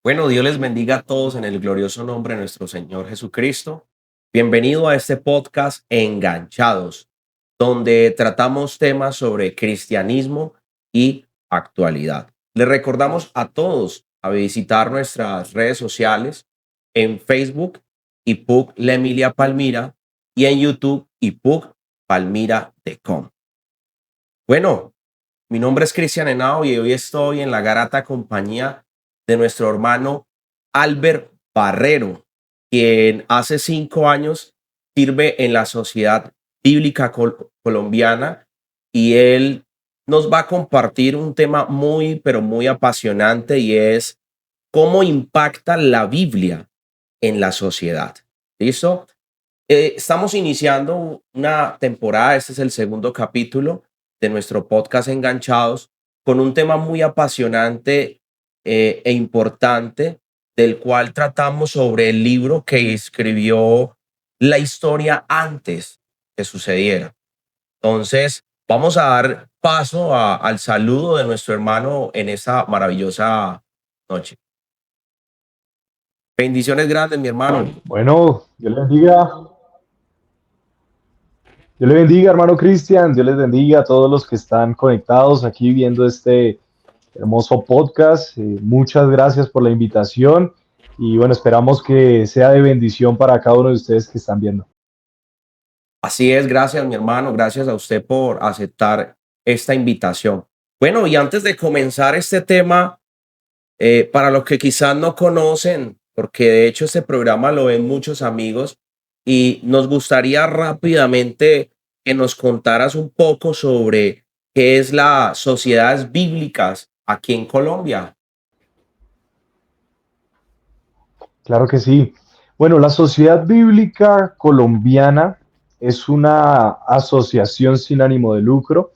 Bueno, Dios les bendiga a todos en el glorioso nombre de nuestro Señor Jesucristo. Bienvenido a este podcast Enganchados, donde tratamos temas sobre cristianismo y actualidad. Les recordamos a todos a visitar nuestras redes sociales en Facebook, IPUC La Emilia Palmira, y en YouTube, IPUC Palmira Tecom. Bueno, mi nombre es Cristian Henao y hoy estoy en la grata compañía de nuestro hermano Albert Barrero, quien hace 5 años sirve en la Sociedad Bíblica Colombiana, y él nos va a compartir un tema muy, pero muy apasionante, y es cómo impacta la Biblia en la sociedad. ¿Listo? Estamos iniciando una temporada, este es el segundo capítulo de nuestro podcast Enganchados, con un tema muy apasionante e importante, del cual tratamos sobre el libro que escribió la historia antes que sucediera. Entonces, vamos a dar paso al saludo de nuestro hermano en esta maravillosa noche. Bendiciones grandes, mi hermano. Bueno, Dios le bendiga, hermano Cristian, Dios les bendiga a todos los que están conectados aquí viendo este hermoso podcast. Muchas gracias por la invitación y bueno, esperamos que sea de bendición para cada uno de ustedes que están viendo. Así es, gracias mi hermano, gracias a usted por aceptar esta invitación. Bueno, y antes de comenzar este tema, para los que quizás no conocen, porque de hecho este programa lo ven muchos amigos, y nos gustaría rápidamente que nos contaras un poco sobre qué es las sociedades bíblicas aquí en Colombia. Claro que sí. Bueno, la Sociedad Bíblica Colombiana es una asociación sin ánimo de lucro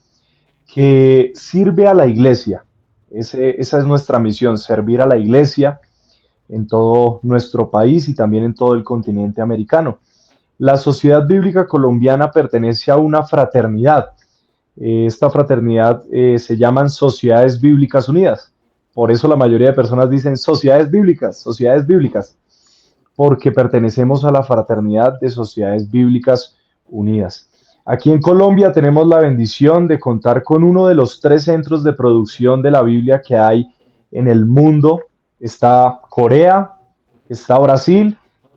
que sirve a la iglesia. Esa es nuestra misión, servir a la iglesia en todo nuestro país y también en todo el continente americano. La Sociedad Bíblica Colombiana pertenece a una fraternidad. Esta fraternidad se llaman Sociedades Bíblicas Unidas. Por eso la mayoría de personas dicen sociedades bíblicas, porque pertenecemos a la fraternidad de Sociedades Bíblicas Unidas. Aquí en Colombia tenemos la bendición de contar con uno de los 3 centros de producción de la Biblia que hay en el mundo. Está Corea, está Brasil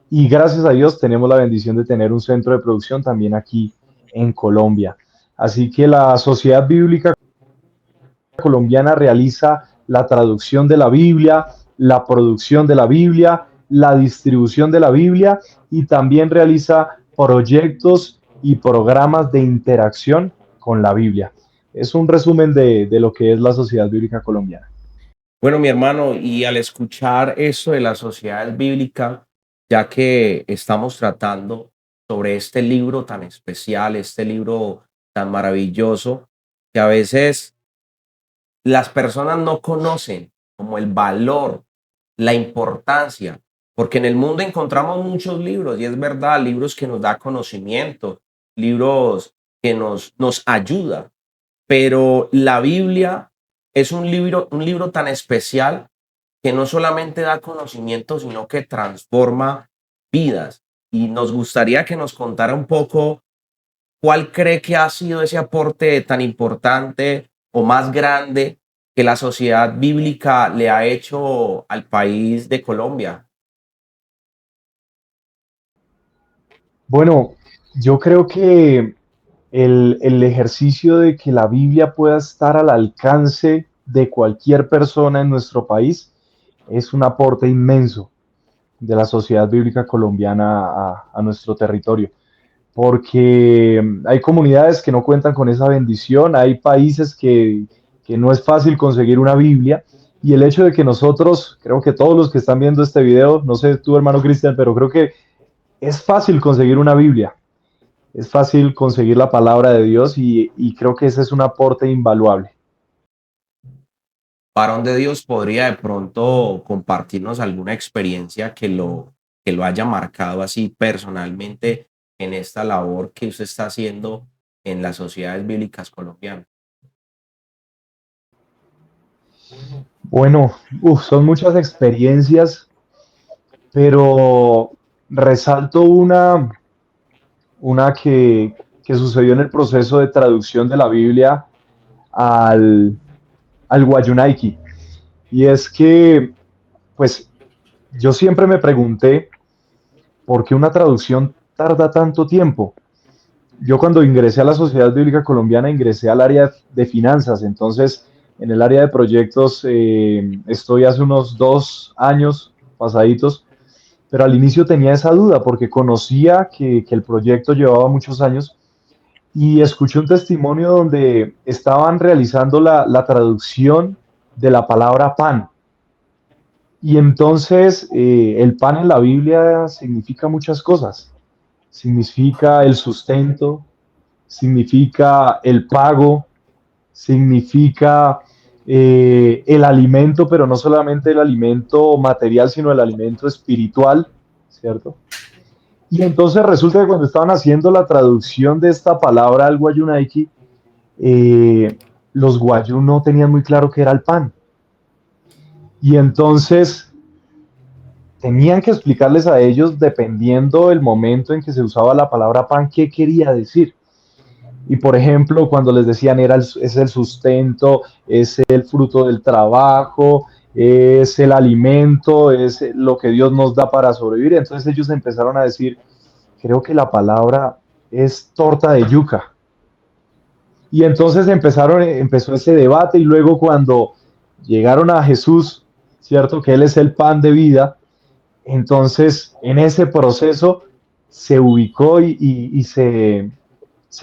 y gracias a Dios tenemos la bendición de tener un centro de producción también aquí en Colombia. Así que la Sociedad Bíblica Colombiana realiza la traducción de la Biblia, la producción de la Biblia, la distribución de la Biblia y también realiza proyectos y programas de interacción con la Biblia. Es un resumen de lo que es la Sociedad Bíblica Colombiana. Bueno, mi hermano, y al escuchar eso de la sociedad bíblica, ya que estamos tratando sobre este libro tan especial, este libro tan maravilloso, que a veces las personas no conocen como el valor, la importancia, porque en el mundo encontramos muchos libros, y es verdad, libros que nos da conocimiento, libros que nos ayudan, pero la Biblia es un libro tan especial que no solamente da conocimiento, sino que transforma vidas. Y nos gustaría que nos contara un poco cuál cree que ha sido ese aporte tan importante o más grande que la sociedad bíblica le ha hecho al país de Colombia. Bueno, yo creo que el ejercicio de que la Biblia pueda estar al alcance de cualquier persona en nuestro país es un aporte inmenso de la sociedad bíblica colombiana a nuestro territorio, porque hay comunidades que no cuentan con esa bendición, hay países que no es fácil conseguir una Biblia, y el hecho de que nosotros, creo que todos los que están viendo este video, no sé tú hermano Cristian, pero creo que es fácil conseguir una Biblia, es fácil conseguir la palabra de Dios y creo que ese es un aporte invaluable. Varón de Dios, podría de pronto compartirnos alguna experiencia que lo haya marcado así personalmente en esta labor que usted está haciendo en las sociedades bíblicas colombianas. Bueno, son muchas experiencias, pero resalto una que sucedió en el proceso de traducción de la Biblia al, al Wayunaiki. Y es que, pues, yo siempre me pregunté por qué una traducción tarda tanto tiempo. Yo cuando ingresé a la Sociedad Bíblica Colombiana ingresé al área de finanzas, entonces en el área de proyectos estoy hace unos 2 años pasaditos, pero al inicio tenía esa duda porque conocía que el proyecto llevaba muchos años y escuché un testimonio donde estaban realizando la traducción de la palabra pan. Y entonces el pan en la Biblia significa muchas cosas. Significa el sustento, significa el pago, significa el alimento, pero no solamente el alimento material, sino el alimento espiritual, ¿cierto? Y entonces resulta que cuando estaban haciendo la traducción de esta palabra al Guayunaiki, los guayú no tenían muy claro qué era el pan. Y entonces tenían que explicarles a ellos, dependiendo del momento en que se usaba la palabra pan, qué quería decir. Y por ejemplo, cuando les decían es el sustento, es el fruto del trabajo, es el alimento, es lo que Dios nos da para sobrevivir. Entonces ellos empezaron a decir, creo que la palabra es torta de yuca. Y entonces empezó ese debate y luego cuando llegaron a Jesús, ¿cierto? Que Él es el pan de vida, entonces en ese proceso se ubicó y se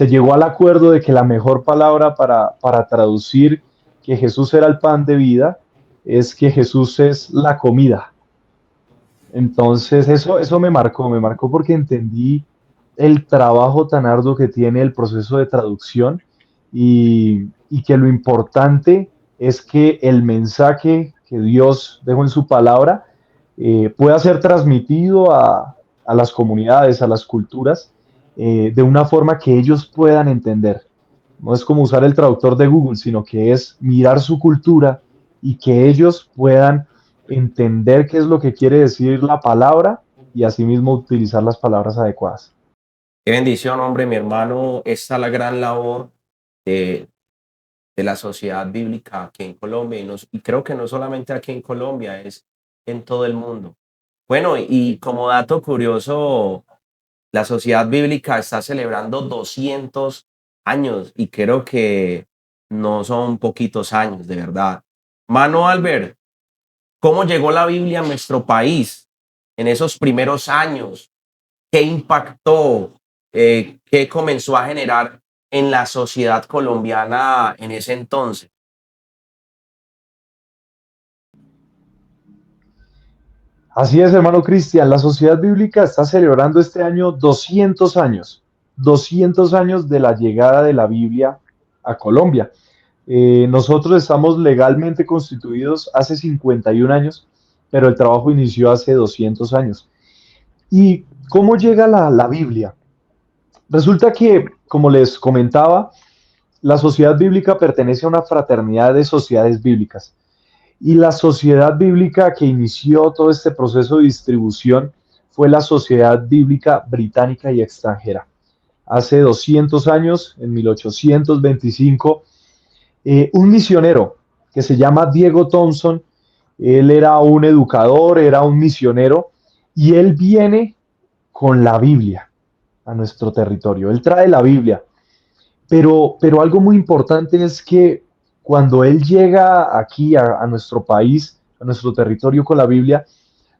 llegó al acuerdo de que la mejor palabra para traducir que Jesús era el pan de vida es que Jesús es la comida. Entonces eso me marcó porque entendí el trabajo tan arduo que tiene el proceso de traducción y que lo importante es que el mensaje que Dios dejó en su palabra pueda ser transmitido a las comunidades, a las culturas, de una forma que ellos puedan entender. No es como usar el traductor de Google, sino que es mirar su cultura y que ellos puedan entender qué es lo que quiere decir la palabra y asimismo utilizar las palabras adecuadas. Qué bendición, hombre, mi hermano. Esta es la gran labor de, de la sociedad bíblica aquí en Colombia y creo que no solamente aquí en Colombia, es en todo el mundo. Bueno, y como dato curioso, la sociedad bíblica está celebrando 200 años y creo que no son poquitos años, de verdad. Mano Albert, ¿cómo llegó la Biblia a nuestro país en esos primeros años? ¿Qué impactó? ¿Qué comenzó a generar en la sociedad colombiana en ese entonces? Así es, hermano Cristian, la Sociedad Bíblica está celebrando este año 200 años de la llegada de la Biblia a Colombia. Nosotros estamos legalmente constituidos hace 51 años, pero el trabajo inició hace 200 años. ¿Y cómo llega la Biblia? Resulta que, como les comentaba, la Sociedad Bíblica pertenece a una fraternidad de sociedades bíblicas. Y la sociedad bíblica que inició todo este proceso de distribución fue la Sociedad Bíblica Británica y Extranjera. Hace 200 años, en 1825, un misionero que se llama Diego Thompson, él era un educador, era un misionero, y él viene con la Biblia a nuestro territorio. Él trae la Biblia. Pero algo muy importante es que cuando él llega aquí a nuestro país, a nuestro territorio con la Biblia,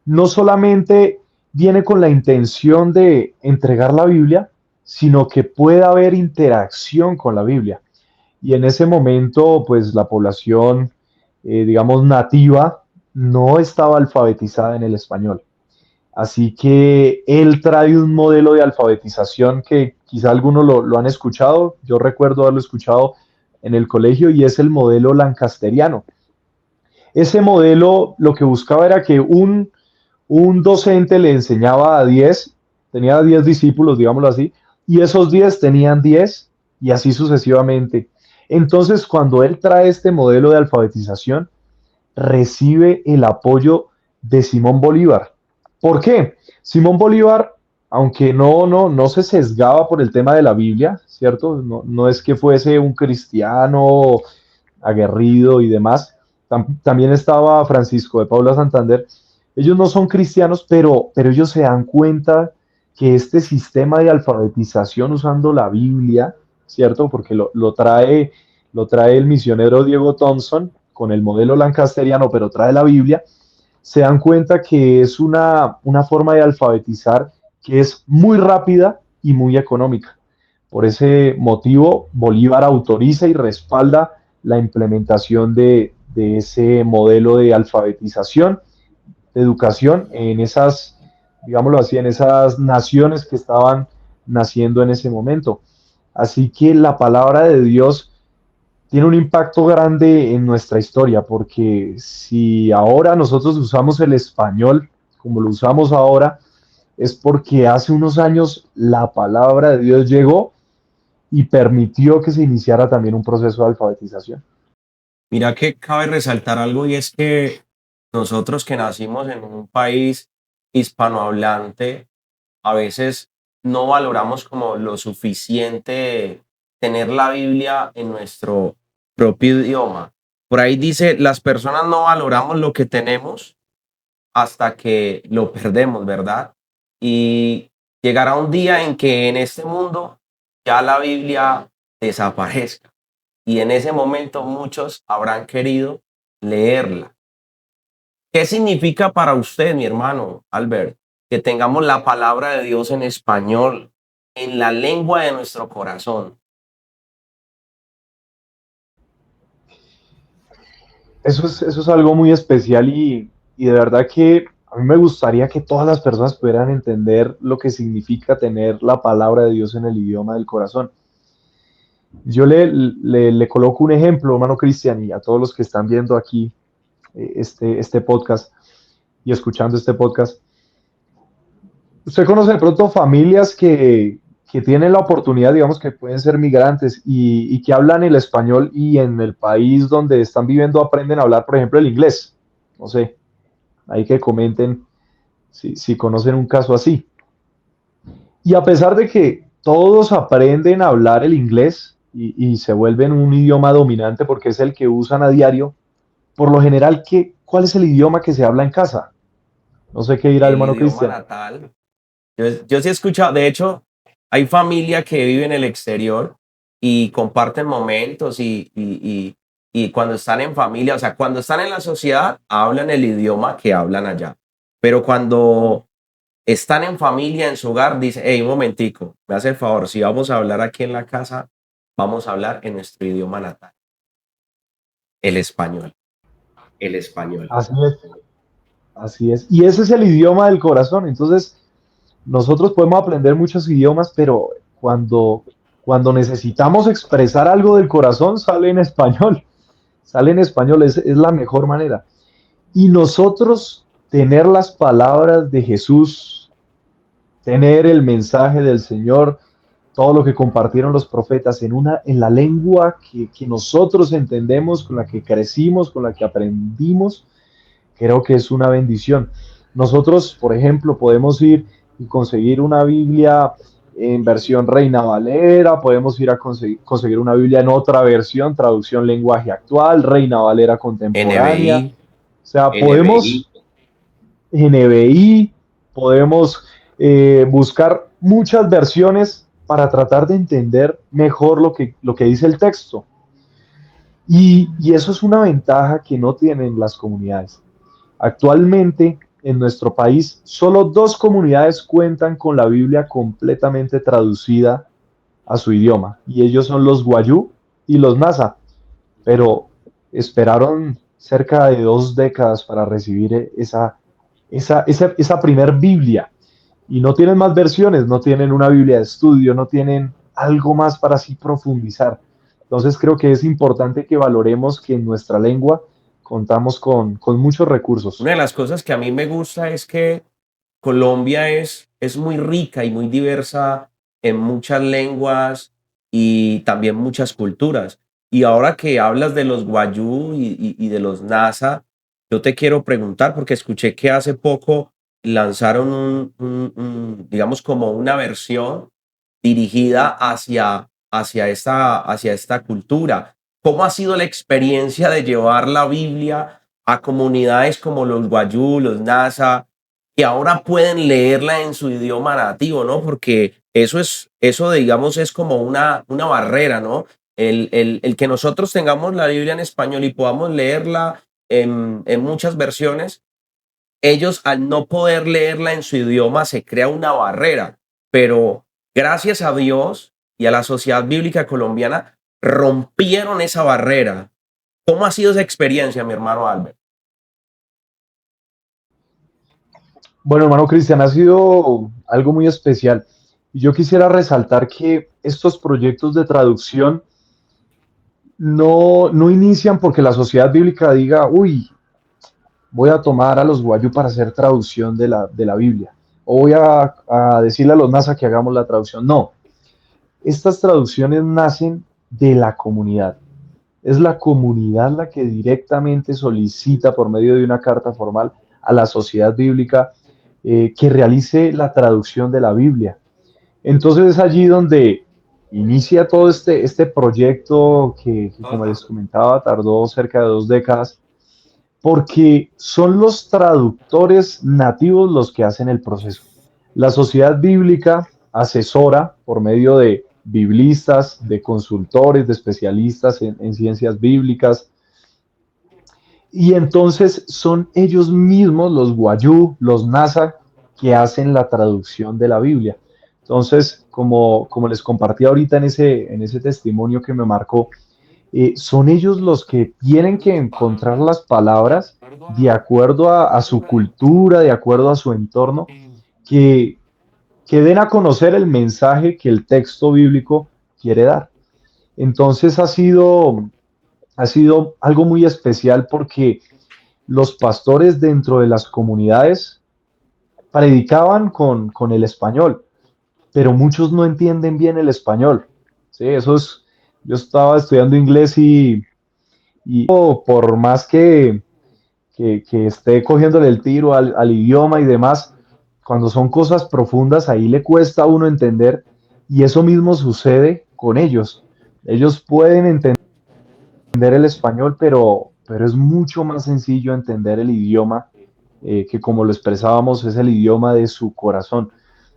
no solamente viene con la intención de entregar la Biblia, sino que pueda haber interacción con la Biblia. Y en ese momento, pues la población, digamos, nativa no estaba alfabetizada en el español. Así que él trae un modelo de alfabetización que quizá algunos lo han escuchado, yo recuerdo haberlo escuchado en el colegio y es el modelo lancasteriano. Ese modelo lo que buscaba era que un docente le enseñaba a 10, tenía 10 discípulos, digámoslo así, y esos 10 tenían 10 y así sucesivamente. Entonces, cuando él trae este modelo de alfabetización, recibe el apoyo de Simón Bolívar. ¿Por qué? Simón Bolívar, aunque no se sesgaba por el tema de la Biblia, ¿cierto? No es que fuese un cristiano aguerrido y demás. También estaba Francisco de Paula Santander. Ellos no son cristianos, pero ellos se dan cuenta que este sistema de alfabetización usando la Biblia, ¿cierto? Porque lo trae el misionero Diego Thompson con el modelo lancasteriano, pero trae la Biblia, se dan cuenta que es una forma de alfabetizar que es muy rápida y muy económica. Por ese motivo, Bolívar autoriza y respalda la implementación de ese modelo de alfabetización, de educación en esas, digámoslo así, en esas naciones que estaban naciendo en ese momento. Así que la palabra de Dios tiene un impacto grande en nuestra historia, porque si ahora nosotros usamos el español como lo usamos ahora, es porque hace unos años la palabra de Dios llegó y permitió que se iniciara también un proceso de alfabetización. Mira que cabe resaltar algo y es que nosotros que nacimos en un país hispanohablante, a veces no valoramos como lo suficiente tener la Biblia en nuestro propio idioma. Por ahí dice, las personas no valoramos lo que tenemos hasta que lo perdemos, ¿verdad? Y llegará un día en que en este mundo ya la Biblia desaparezca y en ese momento muchos habrán querido leerla. ¿Qué significa para usted, mi hermano Albert, que tengamos la palabra de Dios en español, en la lengua de nuestro corazón? Eso es algo muy especial y de verdad que a mí me gustaría que todas las personas pudieran entender lo que significa tener la palabra de Dios en el idioma del corazón. Yo le coloco un ejemplo, hermano Cristian, y a todos los que están viendo aquí este podcast y escuchando este podcast. Usted conoce de pronto familias que tienen la oportunidad, digamos, que pueden ser migrantes y que hablan el español y en el país donde están viviendo aprenden a hablar, por ejemplo, el inglés. No sé, ahí que comenten si conocen un caso así. Y a pesar de que todos aprenden a hablar el inglés y se vuelven un idioma dominante porque es el que usan a diario, por lo general, ¿cuál es el idioma que se habla en casa? No sé qué dirá el El hermano idioma Cristian. natal. Yo sí he escuchado, de hecho, hay familia que vive en el exterior y comparten momentos y cuando están en familia, o sea, cuando están en la sociedad, hablan el idioma que hablan allá. Pero cuando están en familia, en su hogar, dice, hey, un momentico, me hace el favor, si vamos a hablar aquí en la casa, vamos a hablar en nuestro idioma natal, el español, el español. Así es, así es. Y ese es el idioma del corazón. Entonces, nosotros podemos aprender muchos idiomas, pero cuando necesitamos expresar algo del corazón, sale en español. Sale en español, es la mejor manera. Y nosotros tener las palabras de Jesús, tener el mensaje del Señor, todo lo que compartieron los profetas en la lengua que nosotros entendemos, con la que crecimos, con la que aprendimos, creo que es una bendición. Nosotros, por ejemplo, podemos ir y conseguir una Biblia en versión Reina Valera, podemos ir a conseguir una Biblia en otra versión, traducción lenguaje actual, Reina Valera contemporánea. NBI, O sea, NBI, podemos NBI, podemos buscar muchas versiones para tratar de entender mejor lo que dice el texto. Y eso es una ventaja que no tienen las comunidades. Actualmente, en nuestro país, solo dos comunidades cuentan con la Biblia completamente traducida a su idioma, y ellos son los Guayú y los Nasa, pero esperaron cerca de 2 décadas para recibir esa primer Biblia, y no tienen más versiones, no tienen una Biblia de estudio, no tienen algo más para así profundizar. Entonces creo que es importante que valoremos que en nuestra lengua contamos con muchos una recursos. de las cosas que a mí me gusta es que Colombia es muy rica y muy diversa en muchas lenguas y también muchas culturas. Y ahora que hablas de los Guayú y de los Nasa, yo te quiero preguntar, porque escuché que hace poco lanzaron digamos, como una versión dirigida hacia esta cultura. ¿Cómo ha sido la experiencia de llevar la Biblia a comunidades como los Wayuu, los Nasa, que ahora pueden leerla en su idioma nativo, ¿no? Porque eso digamos, es como una barrera, ¿no? El que nosotros tengamos la Biblia en español y podamos leerla en muchas versiones, ellos al no poder leerla en su idioma se crea una barrera, pero gracias a Dios y a la Sociedad Bíblica Colombiana rompieron esa barrera. ¿Cómo ha sido esa experiencia, mi hermano Albert? Bueno, hermano Cristian, ha sido algo muy especial. Y yo quisiera resaltar que estos proyectos de traducción no inician porque la sociedad bíblica diga, uy, voy a tomar a los guayú para hacer traducción de la Biblia, o voy a decirle a los NASA que hagamos la traducción. No, estas traducciones nacen de la comunidad. Es la comunidad la que directamente solicita por medio de una carta formal a la sociedad bíblica que realice la traducción de la Biblia. Entonces es allí donde inicia todo este proyecto que, como les comentaba, tardó cerca de 2 décadas, porque son los traductores nativos los que hacen el proceso. La sociedad bíblica asesora por medio de biblistas, de consultores, de especialistas en ciencias bíblicas, y entonces son ellos mismos, los Wayuu, los NASA, que hacen la traducción de la Biblia. Entonces, como les compartí ahorita en ese testimonio que me marcó, son ellos los que tienen que encontrar las palabras de acuerdo a su cultura, de acuerdo a su entorno, que, que den a conocer el mensaje que el texto bíblico quiere dar. Entonces ha sido algo muy especial porque los pastores dentro de las comunidades predicaban con el español, pero muchos no entienden bien el español. Sí, yo estaba estudiando inglés y por más que esté cogiéndole el tiro al idioma y demás, cuando son cosas profundas, ahí le cuesta a uno entender, y eso mismo sucede con ellos. Ellos pueden entender el español, pero es mucho más sencillo entender el idioma, que como lo expresábamos, es el idioma de su corazón.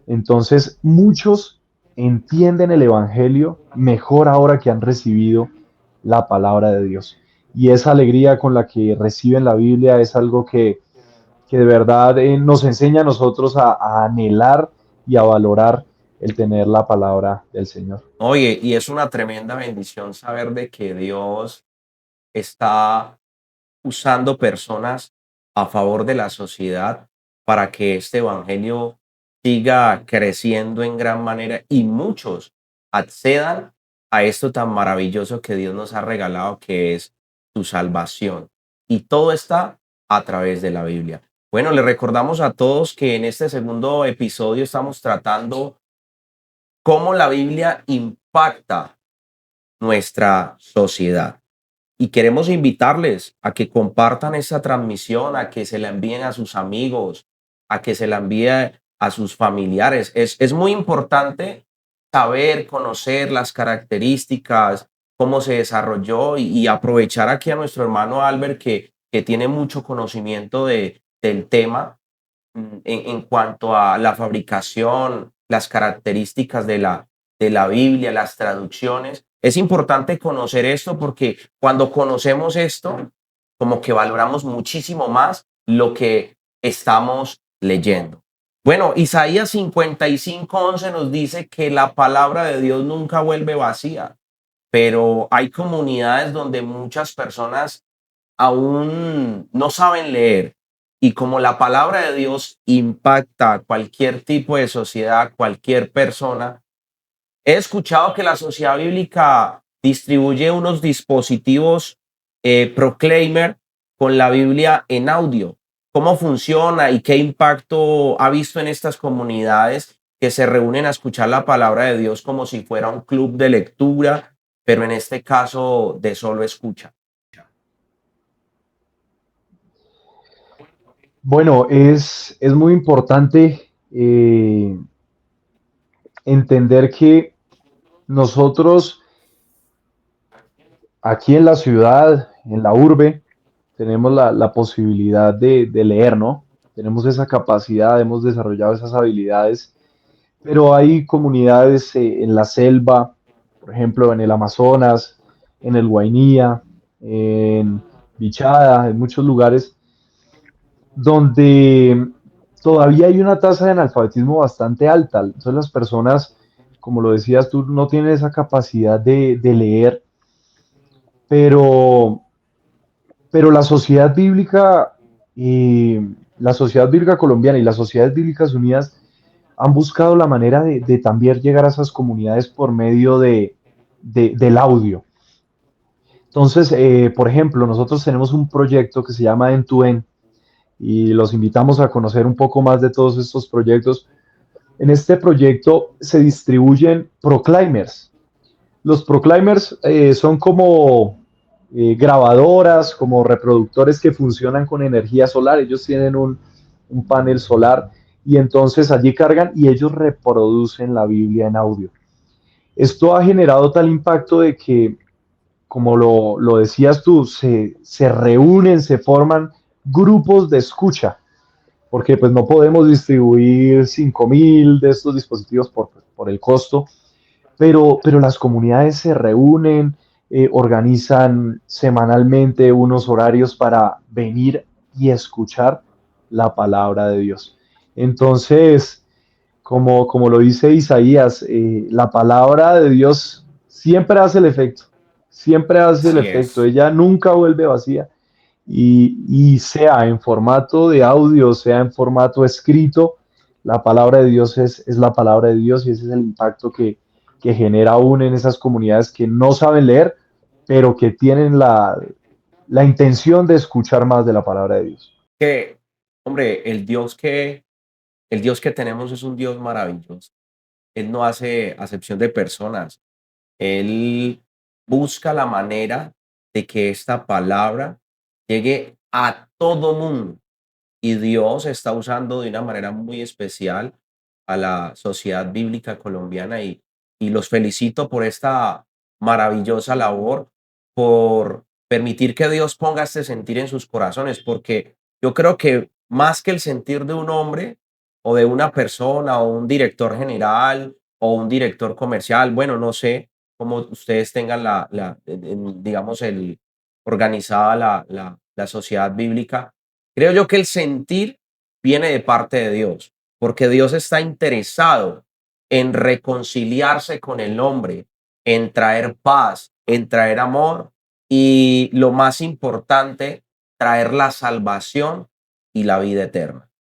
Entonces, muchos entienden el Evangelio mejor ahora que han recibido la palabra de Dios. Y esa alegría con la que reciben la Biblia es algo que de verdad nos enseña a nosotros a anhelar y a valorar el tener la palabra del Señor. Oye, y es una tremenda bendición saber de que Dios está usando personas a favor de la sociedad para que este evangelio siga creciendo en gran manera y muchos accedan a esto tan maravilloso que Dios nos ha regalado, que es su salvación. Y todo está a través de la Biblia. Bueno, le recordamos a todos que en este segundo episodio estamos tratando cómo la Biblia impacta nuestra sociedad. Y queremos invitarles a que compartan esta transmisión, a que se la envíen a sus amigos, a que se la envíe a sus familiares. Es muy importante saber, conocer las características, cómo se desarrolló y aprovechar aquí a nuestro hermano Albert, que tiene mucho conocimiento del tema en cuanto a la fabricación, las características de la Biblia, las traducciones. Es importante conocer esto porque cuando conocemos esto, como que valoramos muchísimo más lo que estamos leyendo. Bueno, Isaías 55:11 nos dice que la palabra de Dios nunca vuelve vacía, pero hay comunidades donde muchas personas aún no saben leer. Y como la palabra de Dios impacta a cualquier tipo de sociedad, cualquier persona, he escuchado que la sociedad bíblica distribuye unos dispositivos Proclaimer con la Biblia en audio. ¿Cómo funciona y qué impacto ha visto en estas comunidades que se reúnen a escuchar la palabra de Dios como si fuera un club de lectura, pero en este caso de solo escucha? Bueno, es muy importante entender que nosotros aquí en la ciudad, en la urbe, tenemos la posibilidad de leer, ¿no? Tenemos esa capacidad, hemos desarrollado esas habilidades, pero hay comunidades en la selva, por ejemplo, en el Amazonas, en el Guainía, en Bichada, en muchos lugares, donde todavía hay una tasa de analfabetismo bastante alta. Entonces las personas, como lo decías tú, no tienen esa capacidad de leer, pero pero la sociedad bíblica colombiana y las sociedades bíblicas unidas han buscado la manera de también llegar a esas comunidades por medio del audio. Entonces, por ejemplo, nosotros tenemos un proyecto que se llama End-to-End y los invitamos a conocer un poco más de todos estos proyectos. En este proyecto se distribuyen proclaimers. Los proclaimers son como grabadoras, como reproductores que funcionan con energía solar. Ellos tienen un panel solar y entonces allí cargan y ellos reproducen la Biblia en audio. Esto ha generado tal impacto de que, como lo decías tú, se reúnen, se forman grupos de escucha, porque pues no podemos distribuir 5.000 de estos dispositivos por el costo, pero las comunidades se reúnen, organizan semanalmente unos horarios para venir y escuchar la palabra de Dios. Entonces, como lo dice Isaías, la palabra de Dios siempre hace el Así efecto, es. ella nunca vuelve vacía y sea en formato de audio, sea en formato escrito, la palabra de Dios es la palabra de Dios y ese es el impacto que genera aún en esas comunidades que no saben leer, pero que tienen la intención de escuchar más de la palabra de Dios. Que, hombre, el Dios que tenemos es un Dios maravilloso. Él no hace acepción de personas. Él busca la manera de que esta palabra llegue a todo mundo. Y Dios está usando de una manera muy especial a la sociedad bíblica colombiana y los felicito por esta maravillosa labor, por permitir que Dios ponga este sentir en sus corazones, porque yo creo que más que el sentir de un hombre o de una persona o un director general o un director comercial, bueno, no sé cómo ustedes tengan digamos, organizada la sociedad bíblica. Creo yo que el sentir viene de parte de Dios, porque Dios está interesado en reconciliarse con el hombre, en traer paz, en traer amor y lo más importante, traer la salvación y la vida eterna.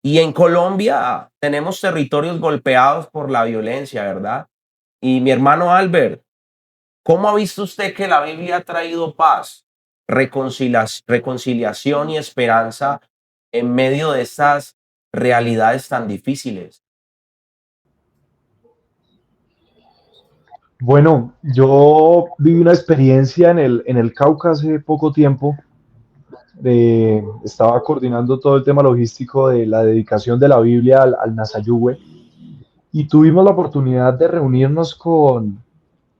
Y en Colombia tenemos territorios golpeados por la violencia, ¿verdad? Y mi hermano Albert, ¿cómo ha visto usted que la Biblia ha traído paz, reconciliación y esperanza en medio de estas realidades tan difíciles? Bueno, yo viví una experiencia en el Cauca hace poco tiempo. Estaba coordinando todo el tema logístico de la dedicación de la Biblia al Nasayugüe y tuvimos la oportunidad de reunirnos con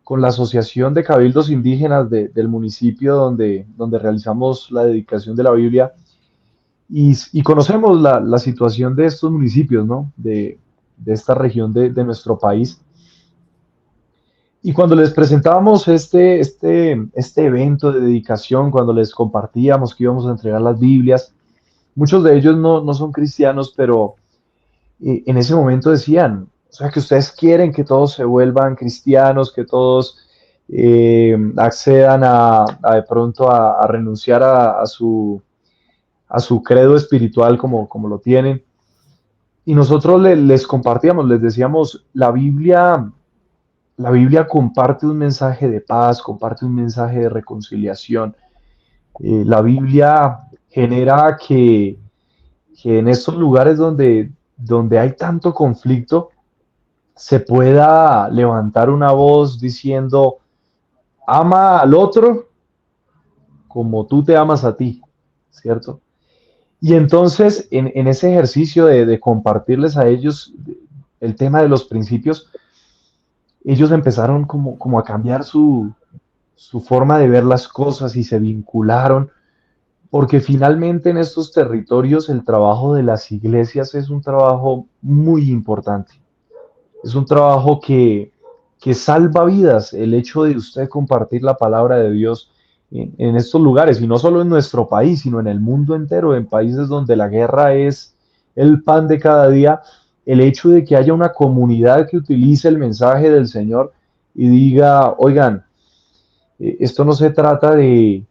la Asociación de Cabildos Indígenas del municipio donde realizamos la dedicación de la Biblia y conocemos la situación de estos municipios, ¿no? De esta región de nuestro país. Y cuando les presentábamos este evento de dedicación, cuando les compartíamos que íbamos a entregar las Biblias, muchos de ellos no son cristianos, pero en ese momento decían, o sea, que ustedes quieren que todos se vuelvan cristianos, que todos accedan de pronto a renunciar a su credo espiritual como lo tienen. Y nosotros les compartíamos, les decíamos, la Biblia comparte un mensaje de paz, comparte un mensaje de reconciliación. La Biblia genera que en estos lugares donde hay tanto conflicto, se pueda levantar una voz diciendo, ama al otro como tú te amas a ti, ¿cierto? Y entonces, en ese ejercicio de compartirles a ellos el tema de los principios, ellos empezaron como a cambiar su forma de ver las cosas y se vincularon, porque finalmente en estos territorios el trabajo de las iglesias es un trabajo muy importante. Es un trabajo que salva vidas, el hecho de usted compartir la palabra de Dios en estos lugares, y no solo en nuestro país, sino en el mundo entero, en países donde la guerra es el pan de cada día, el hecho de que haya una comunidad que utilice el mensaje del Señor y diga, oigan, esto no se trata de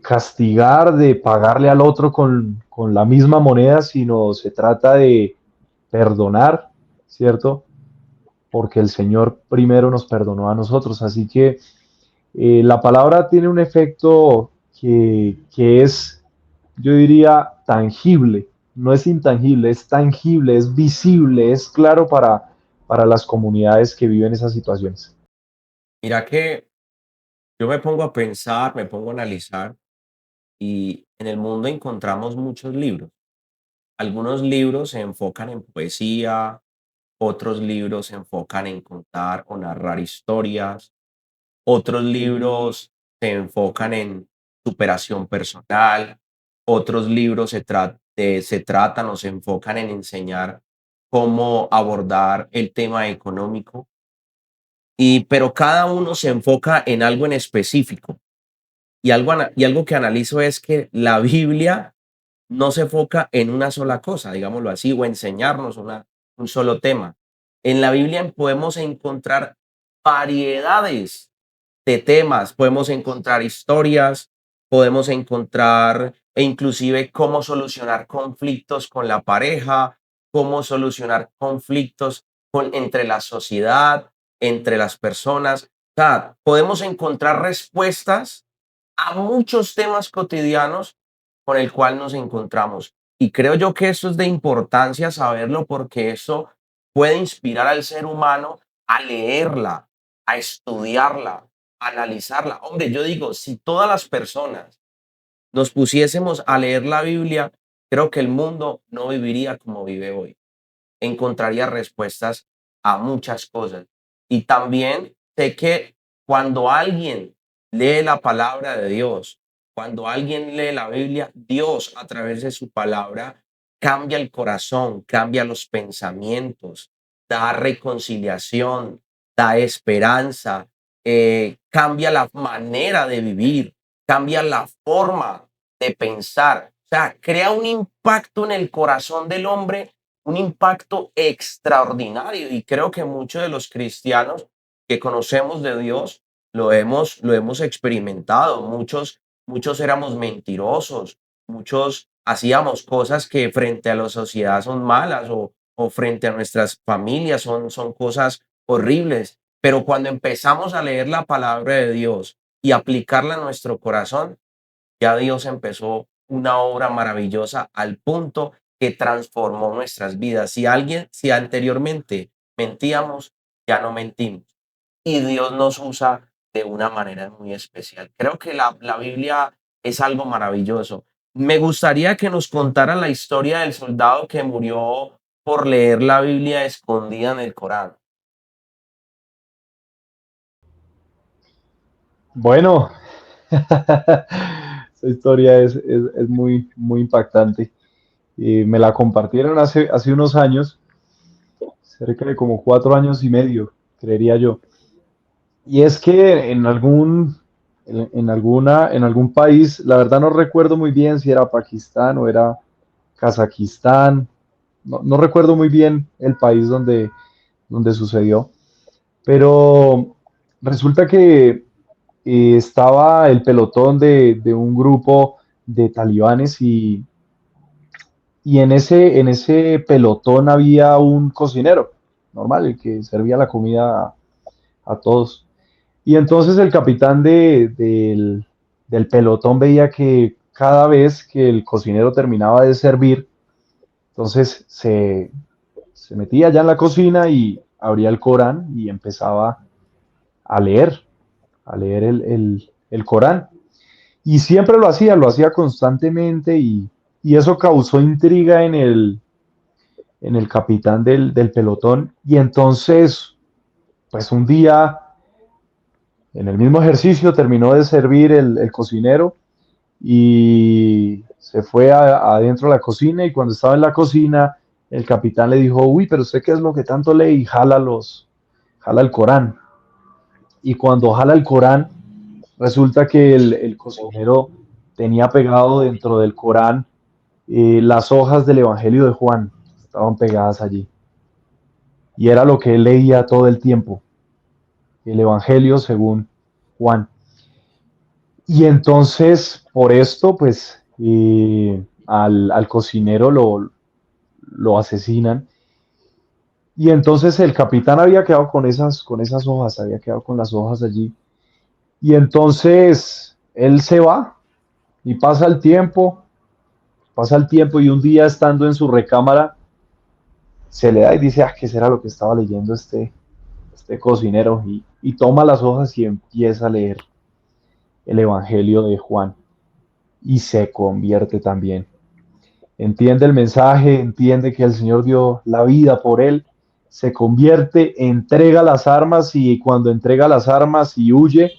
castigar, de pagarle al otro con la misma moneda, sino se trata de perdonar, ¿cierto? Porque el Señor primero nos perdonó a nosotros. Así que la palabra tiene un efecto que es, yo diría, tangible. No es intangible, es tangible, es visible, es claro para las comunidades que viven esas situaciones. Mira que yo me pongo a pensar, me pongo a analizar y en el mundo encontramos muchos libros. Algunos libros se enfocan en poesía, otros libros se enfocan en contar o narrar historias, otros libros se enfocan en superación personal, otros libros se tratan o se enfocan en enseñar cómo abordar el tema económico, pero cada uno se enfoca en algo en específico. Y algo que analizo es que la Biblia no se enfoca en una sola cosa, digámoslo así, o enseñarnos un solo tema. En la Biblia podemos encontrar variedades de temas, podemos encontrar historias, podemos encontrar e inclusive cómo solucionar conflictos con la pareja, cómo solucionar conflictos entre la sociedad, entre las personas. O sea, podemos encontrar respuestas a muchos temas cotidianos con el cual nos encontramos. Y creo yo que eso es de importancia saberlo porque eso puede inspirar al ser humano a leerla, a estudiarla, a analizarla. Hombre, yo digo, si todas las personas nos pusiésemos a leer la Biblia, creo que el mundo no viviría como vive hoy. Encontraría respuestas a muchas cosas. Y también sé que cuando alguien lee la palabra de Dios, cuando alguien lee la Biblia, Dios a través de su palabra cambia el corazón, cambia los pensamientos, da reconciliación, da esperanza, cambia la manera de vivir, cambia la forma de pensar. O sea, crea un impacto en el corazón del hombre, un impacto extraordinario. Y creo que muchos de los cristianos que conocemos de Dios lo hemos experimentado. Muchos éramos mentirosos, muchos hacíamos cosas que frente a la sociedad son malas o frente a nuestras familias son cosas horribles. Pero cuando empezamos a leer la palabra de Dios y aplicarla a nuestro corazón, ya Dios empezó una obra maravillosa al punto que transformó nuestras vidas. Si anteriormente mentíamos, ya no mentimos. Y Dios nos usa de una manera muy especial. Creo que la Biblia es algo maravilloso. Me gustaría que nos contaran la historia del soldado que murió por leer la Biblia escondida en el Corán. Bueno, esa historia es muy, muy impactante. Me la compartieron hace unos años, cerca de como 4 años y medio, creería yo. Y es que en algún país, la verdad no recuerdo muy bien si era Pakistán o era Kazajistán, no recuerdo muy bien el país donde sucedió, pero resulta que estaba el pelotón de un grupo de talibanes y en ese pelotón había un cocinero, normal, el que servía la comida a todos. Y entonces el capitán del pelotón veía que cada vez que el cocinero terminaba de servir, entonces se metía ya en la cocina y abría el Corán y empezaba a leer, a leer el Corán. Y siempre lo hacía constantemente y eso causó intriga en el capitán del pelotón. Y entonces, pues un día, en el mismo ejercicio, terminó de servir el cocinero y se fue adentro de la cocina y cuando estaba en la cocina, el capitán le dijo, uy, pero usted qué es lo que tanto lee y jala el Corán. Y cuando jala el Corán, resulta que el cocinero tenía pegado dentro del Corán las hojas del Evangelio de Juan, estaban pegadas allí. Y era lo que él leía todo el tiempo, el Evangelio según Juan. Y entonces, por esto, pues, al cocinero lo asesinan. Y entonces el capitán había quedado con esas hojas, había quedado con las hojas allí. Y entonces él se va y pasa el tiempo y un día estando en su recámara, se le da y dice, ah, ¿qué será lo que estaba leyendo este cocinero? Y toma las hojas y empieza a leer el Evangelio de Juan y se convierte también. Entiende el mensaje, entiende que el Señor dio la vida por él, se convierte, entrega las armas y cuando entrega las armas y huye,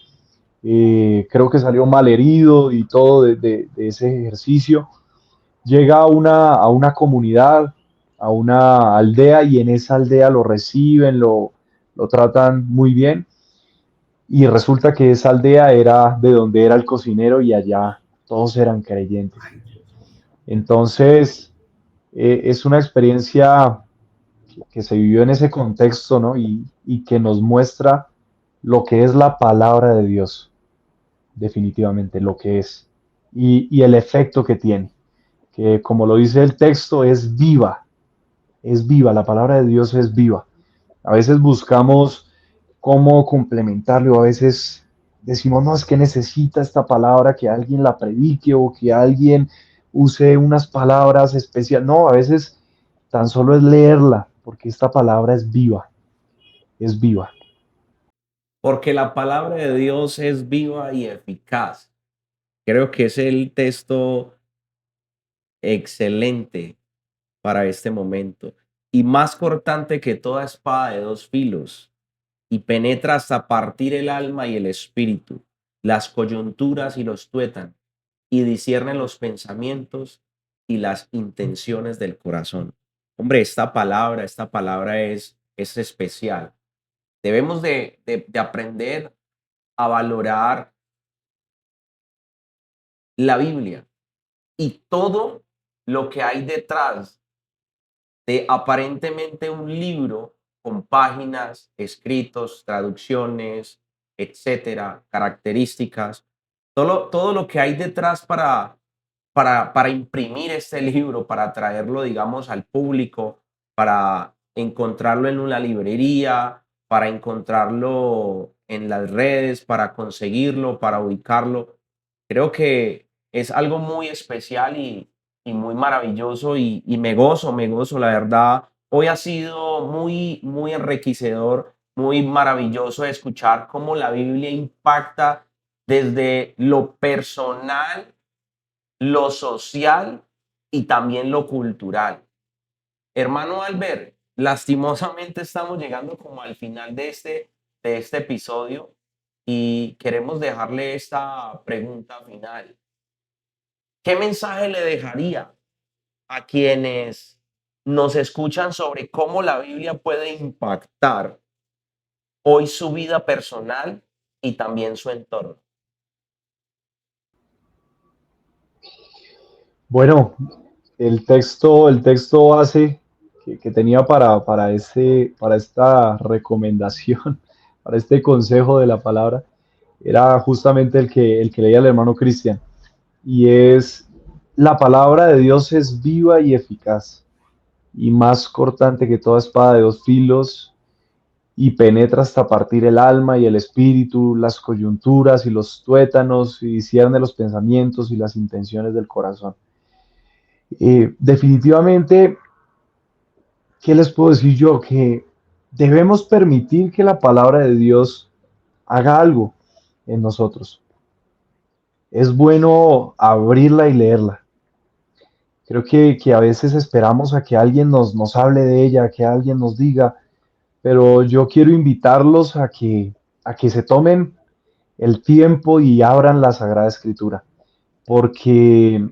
creo que salió mal herido y todo de ese ejercicio, llega a una comunidad, a una aldea y en esa aldea lo reciben, lo tratan muy bien y resulta que esa aldea era de donde era el cocinero y allá todos eran creyentes. Entonces, es una experiencia que se vivió en ese contexto, ¿no? Y que nos muestra lo que es la palabra de Dios, definitivamente, lo que es, y el efecto que tiene, que como lo dice el texto, es viva, la palabra de Dios es viva. A veces buscamos cómo complementarlo, a veces decimos, no, es que necesita esta palabra que alguien la predique o que alguien use unas palabras especiales. No, a veces tan solo es leerla, porque esta palabra es viva, es viva. Porque la palabra de Dios es viva y eficaz. Creo que es el texto excelente para este momento y más cortante que toda espada de dos filos y penetra hasta partir el alma y el espíritu, las coyunturas y los tuétanos y discierne los pensamientos y las intenciones del corazón. Hombre, esta palabra es especial. Debemos de aprender a valorar la Biblia y todo lo que hay detrás de aparentemente un libro con páginas, escritos, traducciones, etcétera, características, todo lo que hay detrás para imprimir este libro, para traerlo, digamos, al público, para encontrarlo en una librería, para encontrarlo en las redes, para conseguirlo, para ubicarlo. Creo que es algo muy especial y muy maravilloso y me gozo, la verdad. Hoy ha sido muy, muy enriquecedor, muy maravilloso escuchar cómo la Biblia impacta desde lo personal, lo social y también lo cultural. Hermano Albert, lastimosamente estamos llegando como al final de este episodio y queremos dejarle esta pregunta final. ¿Qué mensaje le dejaría a quienes nos escuchan sobre cómo la Biblia puede impactar hoy su vida personal y también su entorno? Bueno, el texto base que tenía para esta recomendación, para este consejo de la palabra, era justamente el que leía el hermano Cristian. Y es, la palabra de Dios es viva y eficaz, y más cortante que toda espada de dos filos, y penetra hasta partir el alma y el espíritu, las coyunturas y los tuétanos, y discierne los pensamientos y las intenciones del corazón. Definitivamente, ¿qué les puedo decir yo? Que debemos permitir que la palabra de Dios haga algo en nosotros. es bueno abrirla y leerla. Creo que a veces esperamos a que alguien nos hable de ella, que alguien nos diga, pero yo quiero invitarlos a que se tomen el tiempo y abran la Sagrada Escritura, porque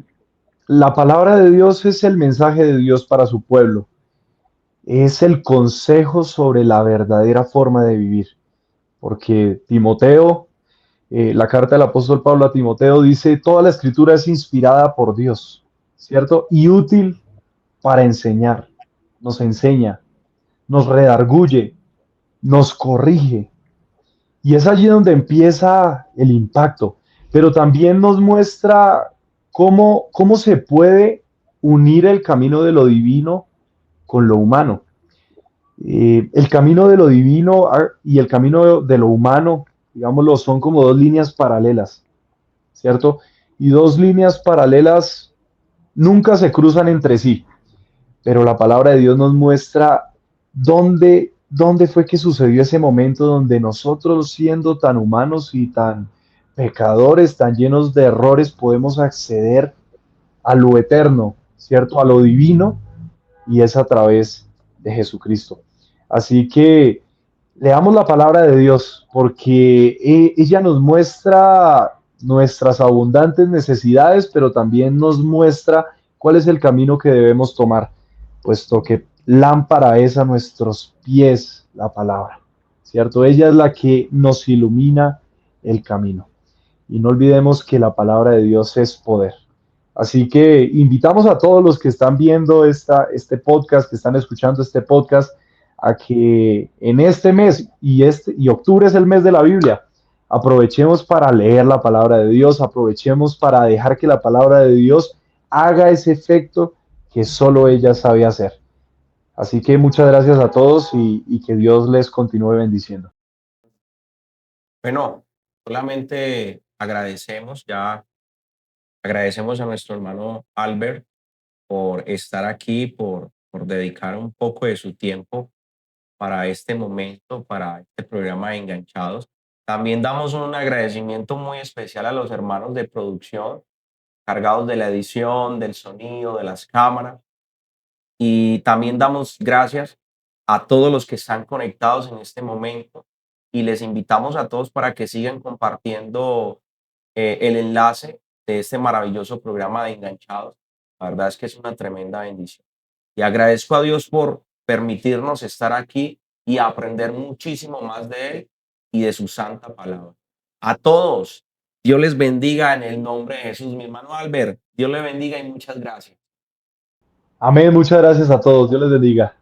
la palabra de Dios es el mensaje de Dios para su pueblo, es el consejo sobre la verdadera forma de vivir, porque Timoteo, la carta del apóstol Pablo a Timoteo dice, toda la escritura es inspirada por Dios, ¿cierto? Y útil para enseñar, nos enseña, nos redarguye, nos corrige. Y es allí donde empieza el impacto, pero también nos muestra cómo se puede unir el camino de lo divino con lo humano. El camino de lo divino y el camino de lo humano, digámoslo, son como dos líneas paralelas, ¿cierto? Y dos líneas paralelas nunca se cruzan entre sí, pero la palabra de Dios nos muestra dónde fue que sucedió ese momento donde nosotros, siendo tan humanos y tan pecadores, tan llenos de errores, podemos acceder a lo eterno, ¿cierto? A lo divino, y es a través de Jesucristo. Así que leamos la palabra de Dios porque ella nos muestra nuestras abundantes necesidades, pero también nos muestra cuál es el camino que debemos tomar, puesto que lámpara es a nuestros pies la palabra, ¿cierto? Ella es la que nos ilumina el camino. Y no olvidemos que la palabra de Dios es poder. Así que invitamos a todos los que están viendo este podcast, que están escuchando este podcast, a que en este mes, y octubre es el mes de la Biblia, aprovechemos para leer la palabra de Dios, aprovechemos para dejar que la palabra de Dios haga ese efecto que solo ella sabe hacer. Así que muchas gracias a todos y que Dios les continúe bendiciendo. Bueno, solamente agradecemos a nuestro hermano Albert por estar aquí, por dedicar un poco de su tiempo para este momento, para este programa de Enganchados. También damos un agradecimiento muy especial a los hermanos de producción, cargados de la edición, del sonido, de las cámaras. Y también damos gracias a todos los que están conectados en este momento y les invitamos a todos para que sigan compartiendo el enlace de este maravilloso programa de Enganchados. La verdad es que es una tremenda bendición. Y agradezco a Dios por permitirnos estar aquí y aprender muchísimo más de Él y de su santa palabra. A todos, Dios les bendiga en el nombre de Jesús. Mi hermano Albert, Dios le bendiga y muchas gracias. Amén, muchas gracias a todos. Dios les bendiga.